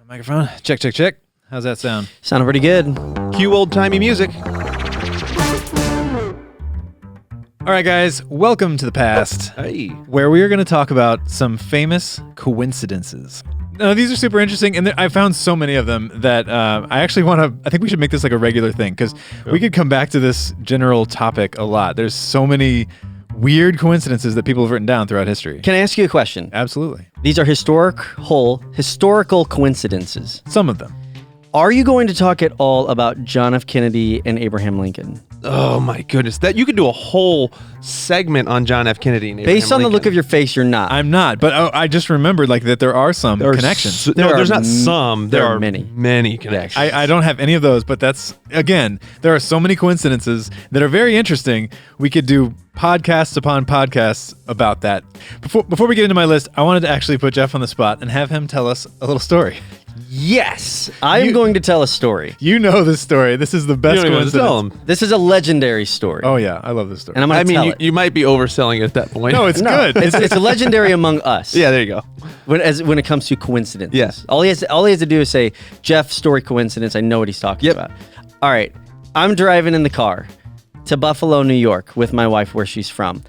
Microphone. Check, check, check. How's that sound? Sounded pretty good. Cue old-timey music. All right, guys. Welcome to the past, Hey. where we are going to talk about some famous coincidences. Now, these are super interesting, and I found so many of them that I actually want to... I think we should make this like a regular thing, because we could come back to this general topic a lot. There's so many weird coincidences that people have written down throughout history. Can I ask you a question? Absolutely. These are historical coincidences. Some of them. Are you going to talk at all about John F. Kennedy and Abraham Lincoln? Oh my goodness, that you could do a whole segment on John F. Kennedy and Abraham Based on Lincoln. the look of your face, you're not. I'm not, but I just remembered like that there are some connections. There's not some. There are many. Many connections. I don't have any of those, but that's, again, there are so many coincidences that are very interesting. We could do podcasts upon podcasts about that. Before we get into my list, I wanted to actually put Jeff on the spot and have him tell us a little story. Yes, I am going to tell a story. You know this story. This is the best coincidence. Tell him. This is a legendary story. Oh yeah, I love this story. And I'm going to tell it. You might be overselling it at that point. No, it's good. It's a legendary among us. Yeah, there you go. When it comes to coincidences. Yes. All he has to do is say, Jeff, story coincidence. I know what he's talking about. All right. I'm driving in the car to Buffalo, New York with my wife where she's from.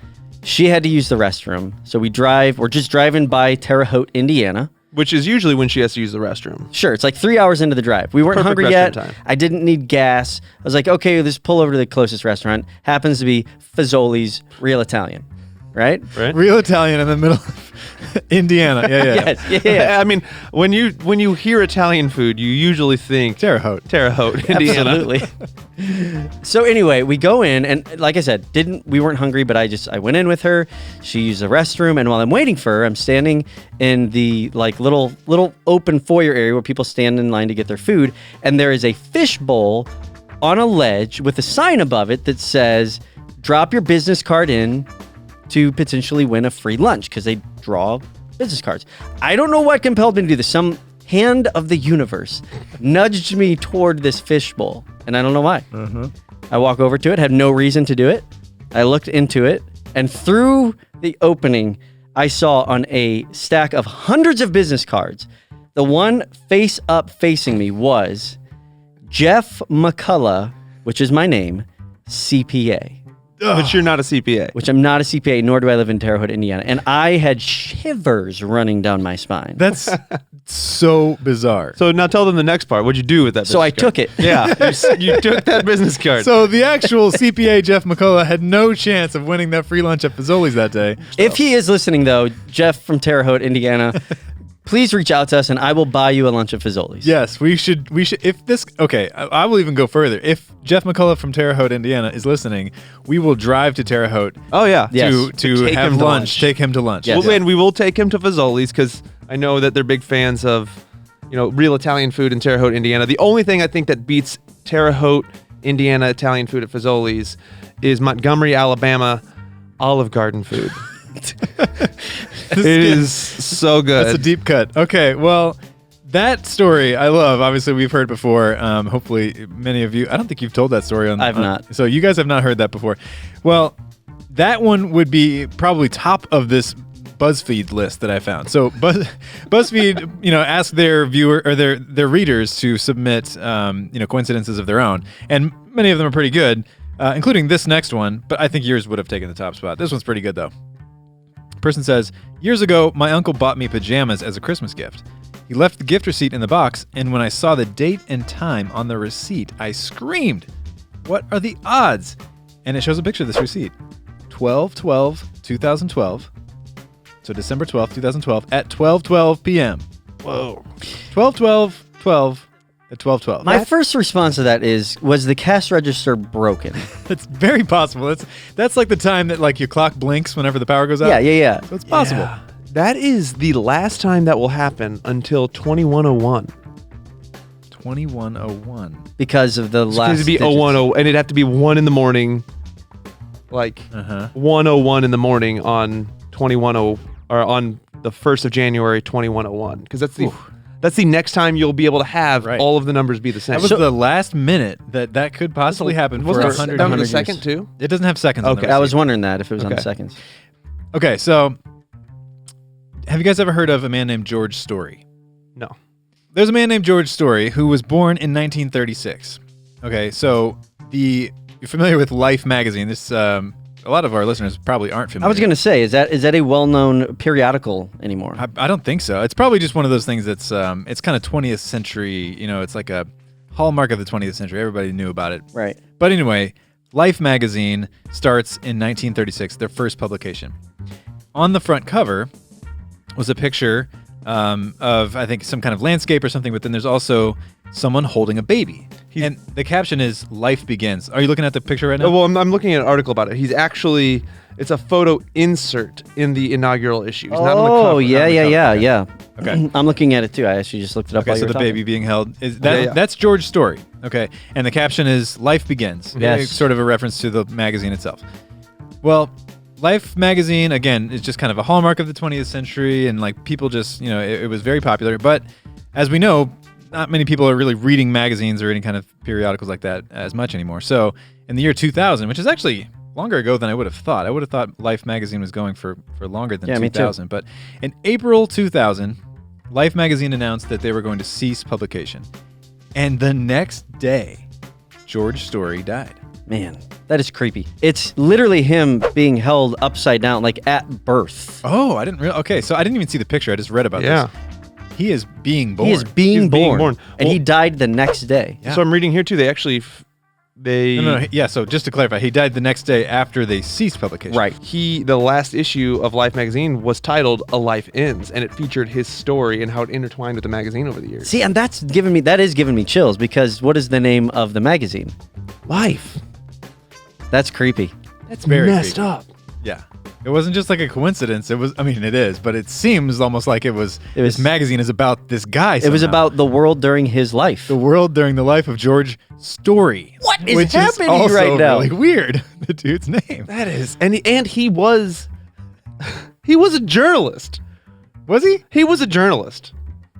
She had to use the restroom. So we're just driving by Terre Haute, Indiana. Which is usually when she has to use the restroom. Sure. It's like 3 hours into the drive. We weren't Perfect hungry restroom yet. time. I didn't need gas. I was like, okay, let's pull over to the closest restaurant. Happens to be Fazoli's Real Italian. Right? Real Italian in the middle of Indiana. Yeah. Yes. Yeah. I mean, when you hear Italian food, you usually think Terre Haute, Indiana. Absolutely. So anyway, we go in, and like I said, we weren't hungry, but I went in with her. She used the restroom, and while I'm waiting for her, I'm standing in the like little open foyer area where people stand in line to get their food, and there is a fish bowl on a ledge with a sign above it that says, "Drop your business card in to potentially win a free lunch," because they draw business cards. I don't know what compelled me to do this. Some hand of the universe nudged me toward this fishbowl, and I don't know why. I walk over to it, had no reason to do it. I looked into it, and through the opening, I saw on a stack of hundreds of business cards, the one face up facing me was Jeff McCullough, which is my name, CPA. But you're not a CPA. Which I'm not a CPA, nor do I live in Terre Haute, Indiana. And I had shivers running down my spine. That's so bizarre. So now tell them the next part. What'd you do with that business So I card? took it. Yeah, you took that business card. So the actual CPA, Jeff McCullough, had no chance of winning that free lunch at Fazoli's that day. If he is listening, though, Jeff from Terre Haute, Indiana, please reach out to us and I will buy you a lunch at Fazoli's. Yes, we should. If this, okay, I will even go further. If Jeff McCullough from Terre Haute, Indiana is listening, we will drive to Terre Haute Oh yeah. Yes. to Take have him to lunch, lunch. take him to lunch. Yes. And we will take him to Fazoli's because I know that they're big fans of, real Italian food in Terre Haute, Indiana. The only thing I think that beats Terre Haute, Indiana Italian food at Fazoli's is Montgomery, Alabama Olive Garden food. It is so good. That's a deep cut. Okay, well, that story I love. Obviously, we've heard before. Hopefully, many of you. I don't think you've told that story on. I've not. So you guys have not heard that before. Well, that one would be probably top of this BuzzFeed list that I found. So BuzzFeed, asked their viewer or their readers to submit, coincidences of their own, and many of them are pretty good, including this next one. But I think yours would have taken the top spot. This one's pretty good though. Person says, years ago, my uncle bought me pajamas as a Christmas gift. He left the gift receipt in the box, and when I saw the date and time on the receipt, I screamed, "What are the odds?" And it shows a picture of this receipt. 12/12/2012. So December 12th, 2012 at 12:12 p.m. Whoa. 12/12/12 at 12:12. My first response to that was the cash register broken? It's very possible. That's like the time that like your clock blinks whenever the power goes out. Yeah. So it's possible. Yeah. That is the last time that will happen until 2101. 2101. Because of the last It'd be digits. 010, and it'd have to be 1 in the morning, like 1:01 in the morning on 210 or on the 1st of January 2101, because that's the next time you'll be able to have all of the numbers be the same. That was the last minute that could possibly happen for 100 that was the years. second too? It doesn't have seconds. Okay. On the I was receipt. wondering that if it was on the seconds. Okay, so have you guys ever heard of a man named George Story? No. there's a man named George Story who was born in 1936. Okay, so you're familiar with Life magazine. This a lot of our listeners probably aren't familiar. I was going to say, is that a well-known periodical anymore? I don't think so. It's probably just one of those things that's it's kind of 20th century. It's like a hallmark of the 20th century. Everybody knew about it. Right. But anyway, Life magazine starts in 1936, their first publication. On the front cover was a picture of, I think, some kind of landscape or something, but then there's also someone holding a baby. And the caption is, "Life begins." Are you looking at the picture right now? Well, I'm looking at an article about it. It's a photo insert in the inaugural issue. He's not on the cover. Oh, yeah. Okay. I'm looking at it too. I actually just looked it up. Okay, while so you were the talking. baby being held that's George Story. Okay, and the caption is "Life begins." Yes. It's sort of a reference to the magazine itself. Well, Life magazine again is just kind of a hallmark of the 20th century, and like people just it was very popular. But as we know, not many people are really reading magazines or any kind of periodicals like that as much anymore. So in the year 2000, which is actually longer ago than I would have thought. I would have thought Life magazine was going for longer than 2000. But in April 2000, Life magazine announced that they were going to cease publication. And the next day, George Story died. Man, that is creepy. It's literally him being held upside down, like at birth. Oh, I didn't really. Okay, so I didn't even see the picture. I just read about this. He is being born. He is being born. And he died the next day. Yeah. So I'm reading here too. They actually, No. Yeah. So just to clarify, he died the next day after they ceased publication. Right. The last issue of Life magazine was titled "A Life Ends," and it featured his story and how it intertwined with the magazine over the years. See, and that is giving me chills, because what is the name of the magazine? Life. That's creepy. That's very messed creepy. up. Yeah. It wasn't just like a coincidence. It was. I mean, it is, but it seems almost like it was. This magazine is about this guy. It was about the world during his life. The world during the life of George Story. What is which happening is also right now? Really weird. The dude's name. That is, and he was a journalist. Was he? He was a journalist.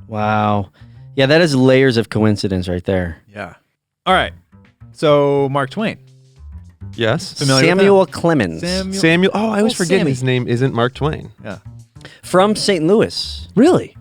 Wow. Yeah, that is layers of coincidence right there. Yeah. All right. So Mark Twain. Yes. Familiar with Samuel Clemens. Samuel. Oh, I always forget Sammy. his name isn't Mark Twain. Yeah. From St. Louis. Really?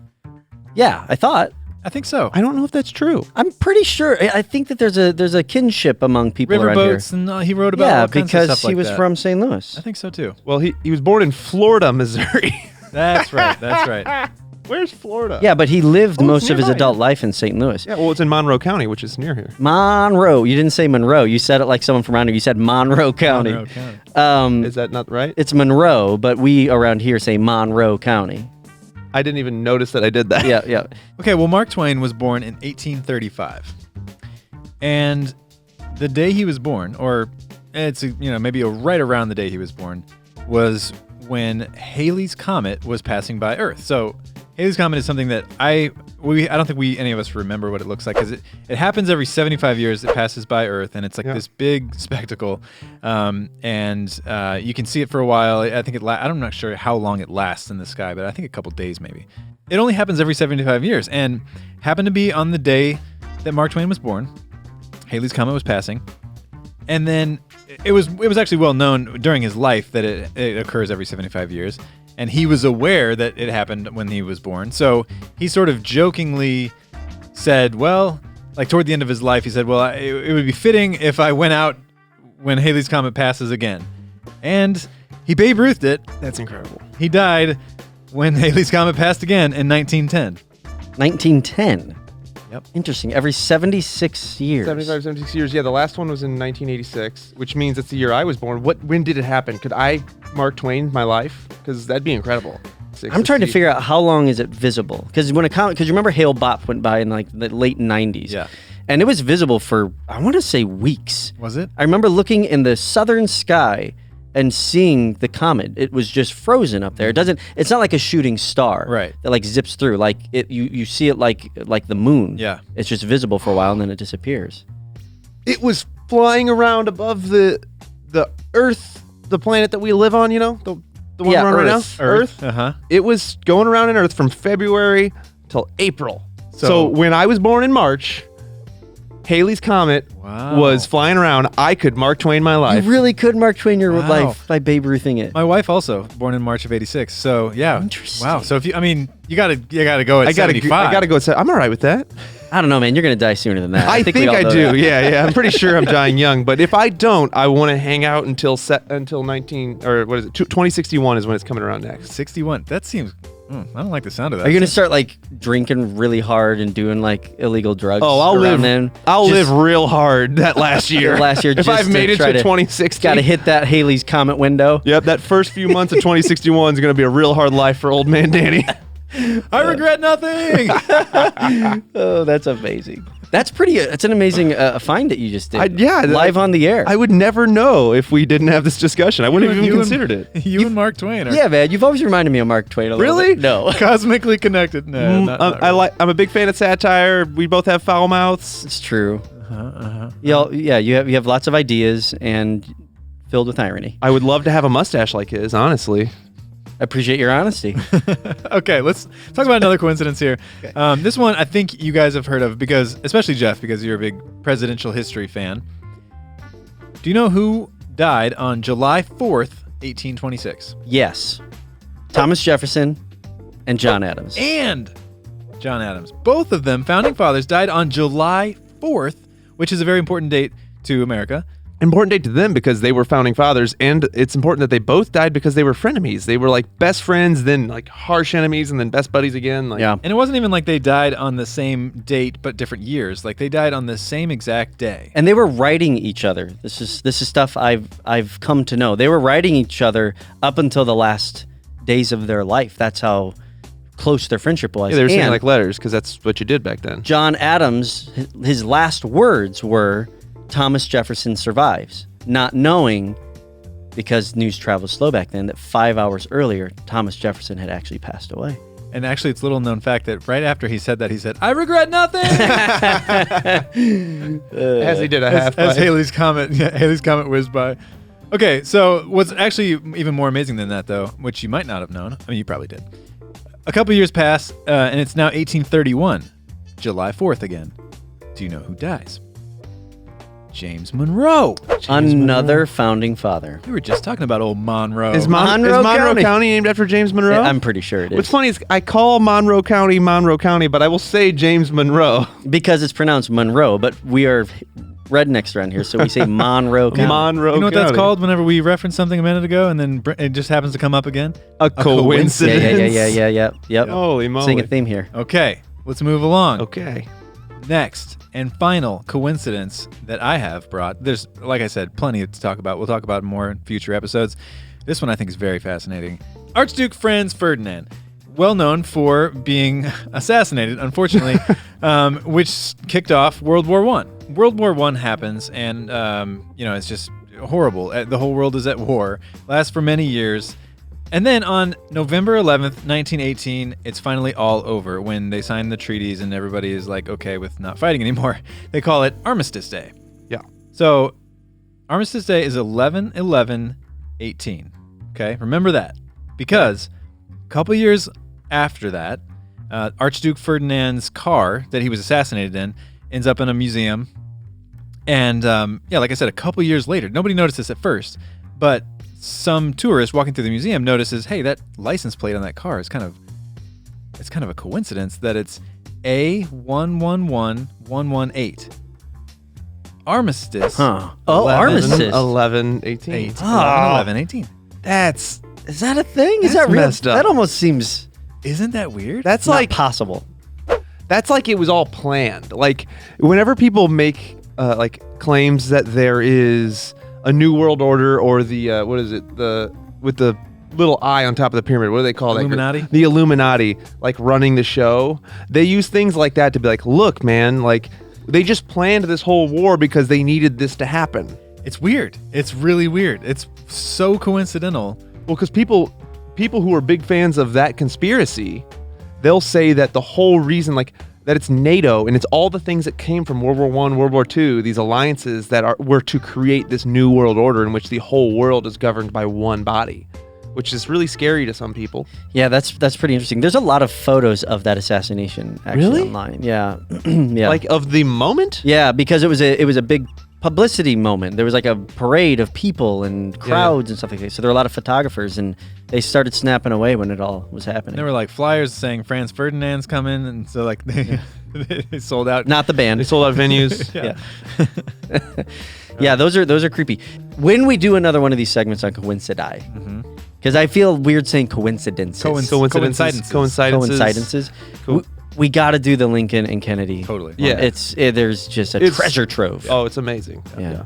Yeah, I thought. I think so. I don't know if that's true. I'm pretty sure. I think that there's a kinship among people around here. Riverboats, and he wrote about all kinds of because stuff like he was that. from St. Louis. I think so too. Well, he was born in Florida, Missouri. That's right. That's right. Where's Florida? Yeah, but he lived most it's of his nearby. adult life in St. Louis. Yeah, well, it's in Monroe County, which is near here. Monroe. You didn't say Monroe. You said it like someone from around here. You said Monroe County. Monroe County. Is that not right? It's Monroe, but we around here say Monroe County. I didn't even notice that I did that. Yeah. Okay, well, Mark Twain was born in 1835. And the day he was born, or it's maybe right around the day he was born, was when Halley's Comet was passing by Earth. So Halley's Comet is something that I don't think any of us remember what it looks like, because it happens every 75 years. It passes by Earth, and it's like this big spectacle, and you can see it for a while. I think I'm not sure how long it lasts in the sky, but I think a couple days maybe. It only happens every 75 years, and happened to be on the day that Mark Twain was born. Halley's Comet was passing, and then it was actually well known during his life that it occurs every 75 years. And he was aware that it happened when he was born. So he sort of jokingly said, well, like toward the end of his life, he said, well, it would be fitting if I went out when Halley's Comet passes again. And he Babe Ruthed it. That's incredible. He died when Halley's Comet passed again in 1910. 1910. Yep. Interesting. Every 76 years. 76 years. Yeah, the last one was in 1986, which means it's the year I was born. When did it happen? Could I Mark Twain my life? Because that'd be incredible. I'm trying to figure out how long is it visible, because you remember Hale Bopp went by in like the late 90s. Yeah. And it was visible for, I want to say, weeks. Was it? I remember looking in the southern sky and seeing the comet. It was just frozen up there. It's not like a shooting star, Right. that like zips through. Like you see it like the moon. Yeah. It's just visible for a while and then it disappears. It was flying around above the Earth, the planet that we live on. The one we're on right now. Earth. Uh-huh. It was going around in Earth from February till April. So when I was born in March, Halley's Comet Wow. was flying around, I could Mark Twain my life. You really could Mark Twain your Wow. life by Babe Ruthing it. My wife also born in March of '86. So yeah. Interesting. Wow. So if you gotta go at I gotta 75. I gotta go. I'm all right with that. I don't know, man. You're gonna die sooner than that. I think we all I know do. that. Yeah. I'm pretty sure I'm dying young. But if I don't, I want to hang out until 2061 is when it's coming around next. 61. That seems. I don't like the sound of that. Are you gonna start like drinking really hard and doing like illegal drugs? Oh, I'll around live. then? I'll Just live real hard that last year. Last year, if just I've to made it try to 2060, Got to hit that Halley's Comet window. Yep, that first few months of 2061 is going to be a real hard life for old man Danny. I regret nothing. Oh, that's amazing. That's pretty. That's an amazing find that you just did. Live on the air. I would never know if we didn't have this discussion. I wouldn't have even considered it. You and Mark Twain are yeah, man. You've always reminded me of Mark Twain a little Really? bit. No. cosmically connected. No, not really. I'm a big fan of satire. We both have foul mouths. It's true. Yeah, you have lots of ideas and filled with irony. I would love to have a mustache like his, honestly. I appreciate your honesty. Okay, let's talk about another coincidence here. This one I think you guys have heard of because, especially Jeff, because you're a big presidential history fan. Do you know who died on July 4th, 1826? Yes. Thomas Jefferson and John Adams. And John Adams. Both of them, founding fathers, died on July 4th, which is a very important date to America. Important date to them because they were founding fathers, and it's important that they both died because they were frenemies. They were like best friends, then like harsh enemies, and then best buddies again. Like, Yeah. And it wasn't even like they died on the same date but different years. Like they died on the same exact day. And they were writing each other. This is stuff I've come to know. They were writing each other up until the last days of their life. That's how close their friendship was. Yeah, they were saying And like letters because that's what you did back then. John Adams, his last words were, "Thomas Jefferson survives," not knowing, because news traveled slow back then, that 5 hours earlier, Thomas Jefferson had actually passed away. And actually, it's a little known fact that right after he said that, he said, "I regret nothing." As he did a half as Halley's Comet whizzed by. Okay, so what's actually even more amazing than that, though, which you might not have known, I mean, you probably did. A couple years pass, and it's now 1831, July 4th again. Do you know who dies? James Monroe. Another founding father. We were just talking about old Monroe. Is Monroe Monroe County. County named after James Monroe? I'm pretty sure it is. What's funny is I call Monroe County, but I will say James Monroe. Because it's pronounced Monroe, but we are rednecks around here, so we say Monroe County. Monroe You know what County. that's called whenever we referenced something a minute ago and then it just happens to come up again? A coincidence. Yep. Holy moly. Seeing a theme here. Okay, let's move along. Okay. Next and final coincidence that I have brought. There's, like I said, plenty to talk about. We'll talk about more in future episodes. This one I think is very fascinating. Archduke Franz Ferdinand, well known for being assassinated, unfortunately, which kicked off World War I. World War I happens, and it's just horrible. The whole world is at war. Lasts for many years. And then on November 11th, 1918, it's finally all over when they sign the treaties and everybody is like, okay with not fighting anymore. They call it Armistice Day. Yeah. So Armistice Day is 11/11/18. Okay, remember that. Because a couple years after that, Archduke Ferdinand's car that he was assassinated in ends up in a museum. And like I said, a couple years later, nobody noticed this at first, but some tourist walking through the museum notices, hey, that license plate on that car is kind of a coincidence that it's A111118. Armistice. Huh. Oh, Armistice. 11/18. 11/18. That's Is that a thing? Is That's that real? messed up. That almost seems Isn't that weird? that's not like possible. that's like it was all planned. Like whenever people make like claims that there is a new world order or the what is it, with the little eye on top of the pyramid, what do they call Illuminati? that? The Illuminati, like running the show. They use things like that to be like, look, man, like they just planned this whole war because they needed this to happen. It's weird. It's really weird. It's so coincidental. Well, because people who are big fans of that conspiracy, they'll say that the whole reason, like, that it's NATO and it's all the things that came from World War I, World War II, these alliances that were to create this new world order in which the whole world is governed by one body, which is really scary to some people. Yeah, that's pretty interesting. There's a lot of photos of that assassination actually Really? online. Yeah, yeah, Like of the moment? yeah, because it was a big publicity moment. There was like a parade of people and crowds and stuff like that. So there were a lot of photographers, and they started snapping away when it all was happening. There were like flyers saying Franz Ferdinand's coming, and so like they sold out. Not the band. They sold out venues. Yeah. Yeah, those are creepy. When we do another one of these segments on coincidi, because I feel weird saying coincidences. Coincidences. Cool. We got to do the Lincoln and Kennedy. Totally. Yeah. There's just a treasure trove. Oh, it's amazing. Yeah.